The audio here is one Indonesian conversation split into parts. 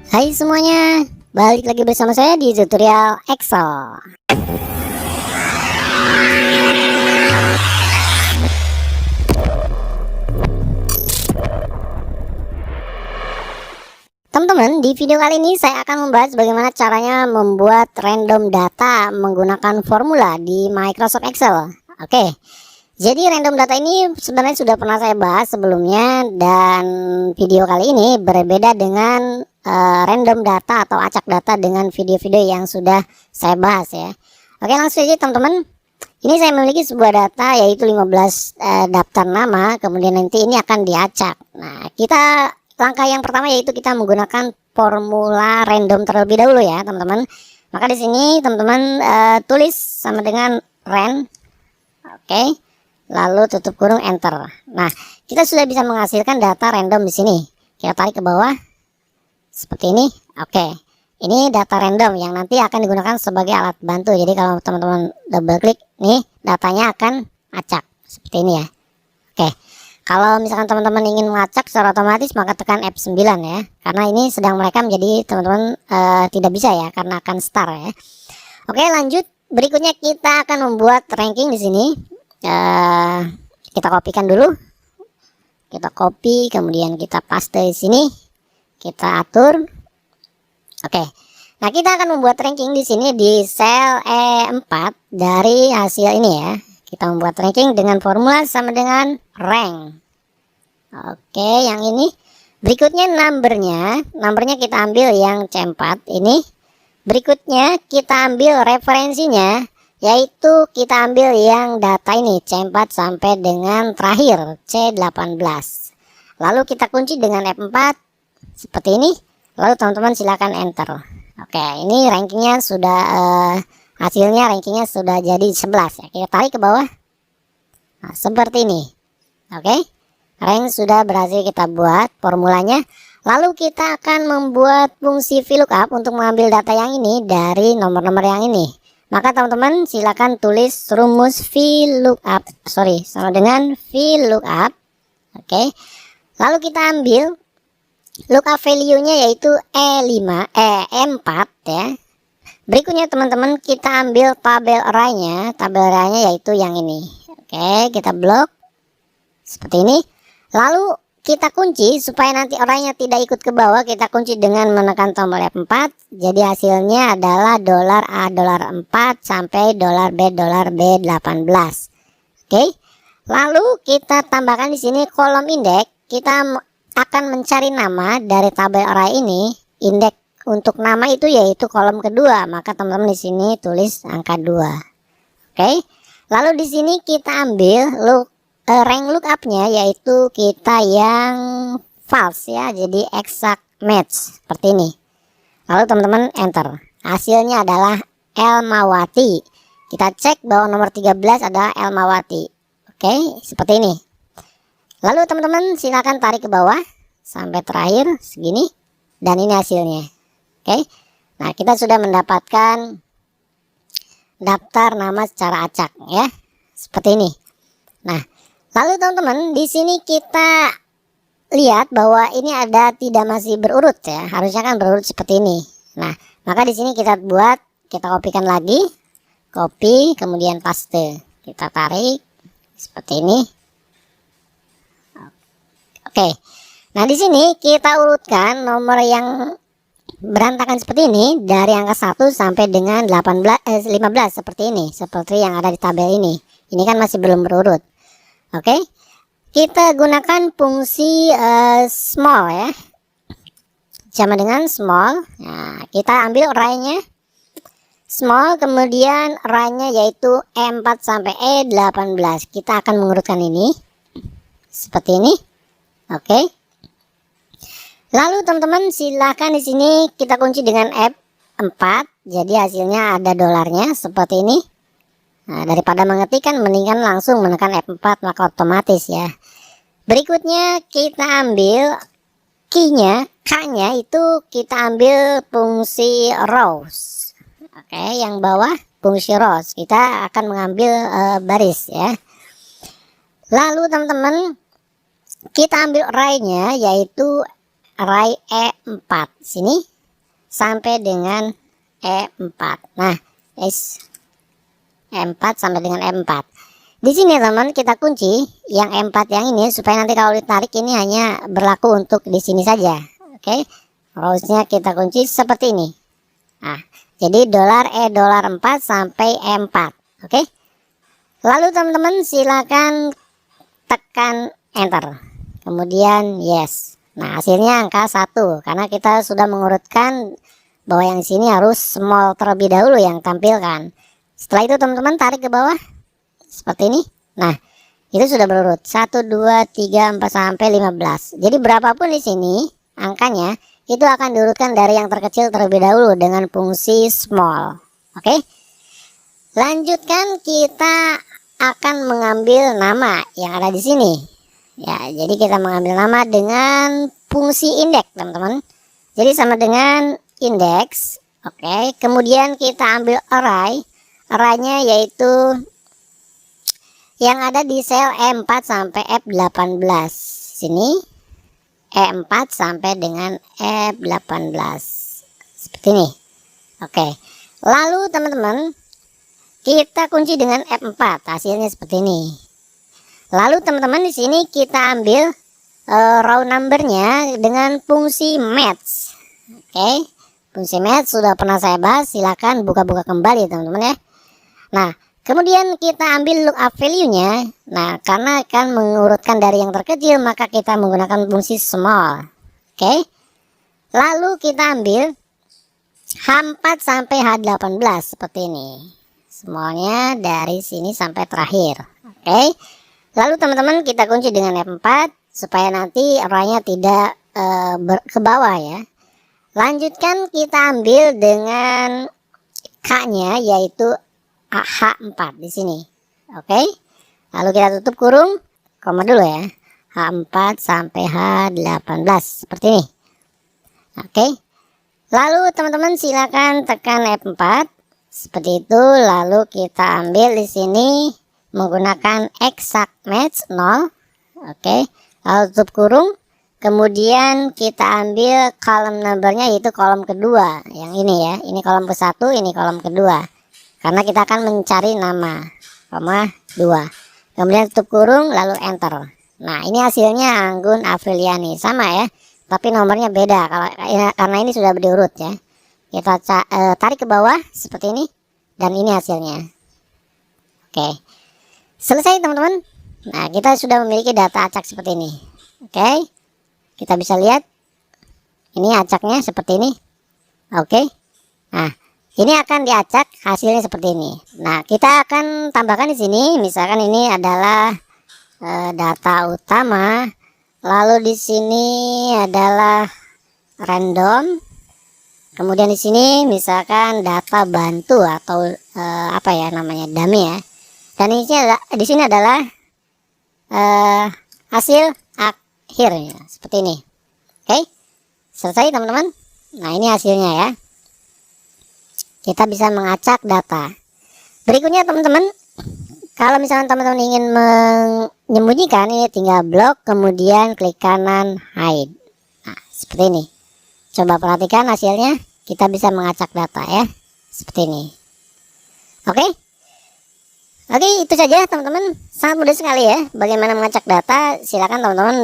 Hai semuanya, balik lagi bersama saya di tutorial Excel. Teman-teman, di video kali ini saya akan membahas bagaimana caranya membuat random data menggunakan formula di Microsoft Excel. Oke, jadi random data ini sebenarnya sudah pernah saya bahas sebelumnya, dan video kali ini berbeda dengan random data atau acak data dengan video-video yang sudah saya bahas ya. Oke, langsung aja teman-teman. Ini saya memiliki sebuah data yaitu 15 daftar nama, kemudian nanti ini akan diacak. Nah, langkah yang pertama yaitu kita menggunakan formula random terlebih dahulu ya, teman-teman. Maka di sini teman-teman tulis sama dengan ren. Oke. Lalu tutup kurung enter. Nah, kita sudah bisa menghasilkan data random di sini. Kita tarik ke bawah seperti ini. Oke. Ini data random yang nanti akan digunakan sebagai alat bantu. Jadi kalau teman-teman double klik nih, datanya akan acak seperti ini ya. Oke. Kalau misalkan teman-teman ingin melacak secara otomatis, maka tekan F9 ya. Karena ini sedang merekam, jadi teman-teman tidak bisa ya, karena akan start ya. Oke, lanjut. Berikutnya kita akan membuat ranking di sini. Kita kopikan dulu. Kita copy, kemudian kita paste di sini. Kita atur. Oke. Nah, kita akan membuat ranking di sini di sel E4 dari hasil ini ya. Kita membuat ranking dengan formula sama dengan rank. Oke, yang ini. Berikutnya numbernya kita ambil yang C4 ini. Berikutnya kita ambil referensinya, yaitu kita ambil yang data ini C4 sampai dengan terakhir C18. Lalu kita kunci dengan F4 seperti ini. Lalu teman-teman silakan enter. Oke, ini rankingnya sudah hasilnya rankingnya sudah jadi 11 ya. Kita tarik ke bawah. Nah, seperti ini. Oke. Rank sudah berhasil kita buat formulanya. Lalu kita akan membuat fungsi VLOOKUP untuk mengambil data yang ini dari nomor-nomor yang ini. Maka teman-teman silakan tulis rumus VLOOKUP sama dengan VLOOKUP. Oke. Lalu kita ambil lookup value-nya yaitu E4 ya. Berikutnya teman-teman kita ambil tabel array-nya. Tabel array-nya yaitu yang ini. Oke, kita blok seperti ini. Lalu kita kunci supaya nanti array-nya tidak ikut ke bawah. Kita kunci dengan menekan tombol F4. Jadi hasilnya adalah $A $4 sampai $B 18. Oke. Lalu kita tambahkan di sini kolom indeks. Kita akan mencari nama dari tabel array ini. Indeks untuk nama itu yaitu kolom kedua, maka teman-teman di sini tulis angka 2. Oke. Lalu di sini kita ambil rank lookup-nya, yaitu kita yang false ya, jadi exact match seperti ini. Lalu teman-teman enter. Hasilnya adalah Elmawati. Kita cek bahwa nomor 13 adalah Elmawati. Oke, seperti ini. Lalu teman-teman silakan tarik ke bawah sampai terakhir segini, dan ini hasilnya. Oke. Nah, kita sudah mendapatkan daftar nama secara acak ya. Seperti ini. Nah, lalu teman-teman di sini kita lihat bahwa ini ada tidak masih berurut ya. Harusnya kan berurut seperti ini. Nah, maka di sini kita kopikan lagi. Copy, kemudian paste. Kita tarik seperti ini. Oke. Nah, di sini kita urutkan nomor yang berantakan seperti ini dari angka 1 sampai dengan 15 seperti ini, seperti yang ada di tabel ini. Ini kan masih belum berurut. Oke. Kita gunakan fungsi small ya. Sama dengan small. Nah, kita ambil array-nya small, kemudian array-nya yaitu E4 sampai E18. Kita akan mengurutkan ini seperti ini. Oke. Lalu teman-teman silahkan di sini kita kunci dengan F4. Jadi hasilnya ada dolarnya seperti ini. Nah, daripada mengetikkan mendingan langsung menekan F4, maka otomatis ya. Berikutnya kita ambil key-nya, K-nya itu kita ambil fungsi rows. Oke, yang bawah fungsi rows. Kita akan mengambil baris ya. Lalu teman-teman kita ambil array-nya yaitu array E4 sini. sampai dengan E4. Nah, E4 sampai dengan E4. Di sini teman, kita kunci yang E4 yang ini supaya nanti kalau ditarik ini hanya berlaku untuk di sini saja. Oke. Rows-nya kita kunci seperti ini. Nah, jadi $4 sampai E4. Oke. Lalu teman-teman silakan tekan enter. Kemudian yes. Nah, hasilnya angka 1 karena kita sudah mengurutkan bahwa yang sini harus small terlebih dahulu yang tampilkan. Setelah itu teman-teman tarik ke bawah seperti ini. Nah, itu sudah berurut 1 2 3 4 sampai 15. Jadi berapapun di sini angkanya itu akan diurutkan dari yang terkecil terlebih dahulu dengan fungsi small. Oke. Lanjutkan, kita akan mengambil nama yang ada di sini. Ya, jadi kita mengambil nama dengan fungsi indeks, teman-teman. Jadi sama dengan indeks. Oke, kemudian kita ambil array. Arraynya yaitu yang ada di sel E4 sampai F18. Sini E4 sampai dengan F18. Seperti ini. Oke. Lalu teman-teman, kita kunci dengan F4, hasilnya seperti ini. Lalu teman-teman di sini kita ambil raw numbernya dengan fungsi match. Oke, fungsi match sudah pernah saya bahas, silakan buka-buka kembali teman-teman ya. Nah, kemudian kita ambil lookup value-nya. Nah, karena akan mengurutkan dari yang terkecil, maka kita menggunakan fungsi small. Oke. Lalu kita ambil H4 sampai H18 seperti ini. Smallnya dari sini sampai terakhir. Oke. Lalu teman-teman kita kunci dengan F4 supaya nanti arraynya tidak ke bawah ya. Lanjutkan kita ambil dengan K-nya yaitu H4 di sini. Oke. Lalu kita tutup kurung, koma dulu ya. H4 sampai H18 seperti ini. Oke. Lalu teman-teman silakan tekan F4 seperti itu. Lalu kita ambil di sini menggunakan exact match 0. Oke. Lalu tutup kurung. Kemudian kita ambil kolom numbernya yaitu kolom kedua. Yang ini ya. Ini kolom ke-1, ini kolom kedua. Karena kita akan mencari nama, koma 2. Kemudian tutup kurung lalu enter. Nah, ini hasilnya Anggun Afriliani, sama ya, tapi nomornya beda karena ini sudah diurut ya. Kita tarik ke bawah seperti ini dan ini hasilnya. Oke. Selesai teman-teman. Nah, kita sudah memiliki data acak seperti ini. Oke. Kita bisa lihat ini acaknya seperti ini. Oke. Nah, ini akan diacak hasilnya seperti ini. Nah, kita akan tambahkan di sini, misalkan ini adalah data utama, lalu di sini adalah random, kemudian di sini misalkan data bantu atau apa ya namanya, dummy ya. Dan di sini adalah hasil akhirnya seperti ini. Oke, selesai teman-teman. Nah, ini hasilnya ya. Kita bisa mengacak data. Berikutnya teman-teman, kalau misalnya teman-teman ingin menyembunyikan, ini tinggal blok, kemudian klik kanan hide. Nah, seperti ini. Coba perhatikan hasilnya, kita bisa mengacak data ya, seperti ini. Oke. Oke, itu saja teman-teman. Sangat mudah sekali ya bagaimana mengacak data. Silakan teman-teman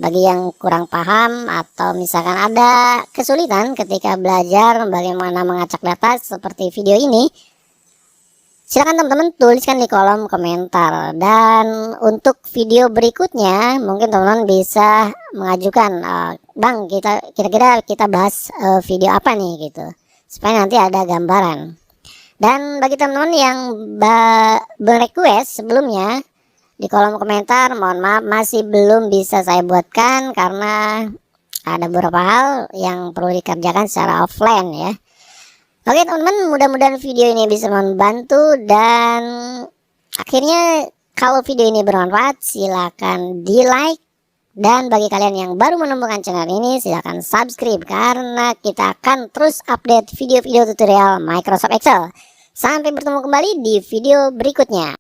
bagi yang kurang paham atau misalkan ada kesulitan ketika belajar bagaimana mengacak data seperti video ini, silakan teman-teman tuliskan di kolom komentar. Dan untuk video berikutnya mungkin teman-teman bisa mengajukan, Bang, kira-kira kita bahas video apa nih gitu, supaya nanti ada gambaran. Dan bagi teman-teman yang berequest sebelumnya di kolom komentar, mohon maaf masih belum bisa saya buatkan karena ada beberapa hal yang perlu dikerjakan secara offline ya. Oke teman-teman, mudah-mudahan video ini bisa membantu, dan akhirnya kalau video ini bermanfaat silakan di like, dan bagi kalian yang baru menemukan channel ini silakan subscribe karena kita akan terus update video-video tutorial Microsoft Excel. Sampai bertemu kembali di video berikutnya.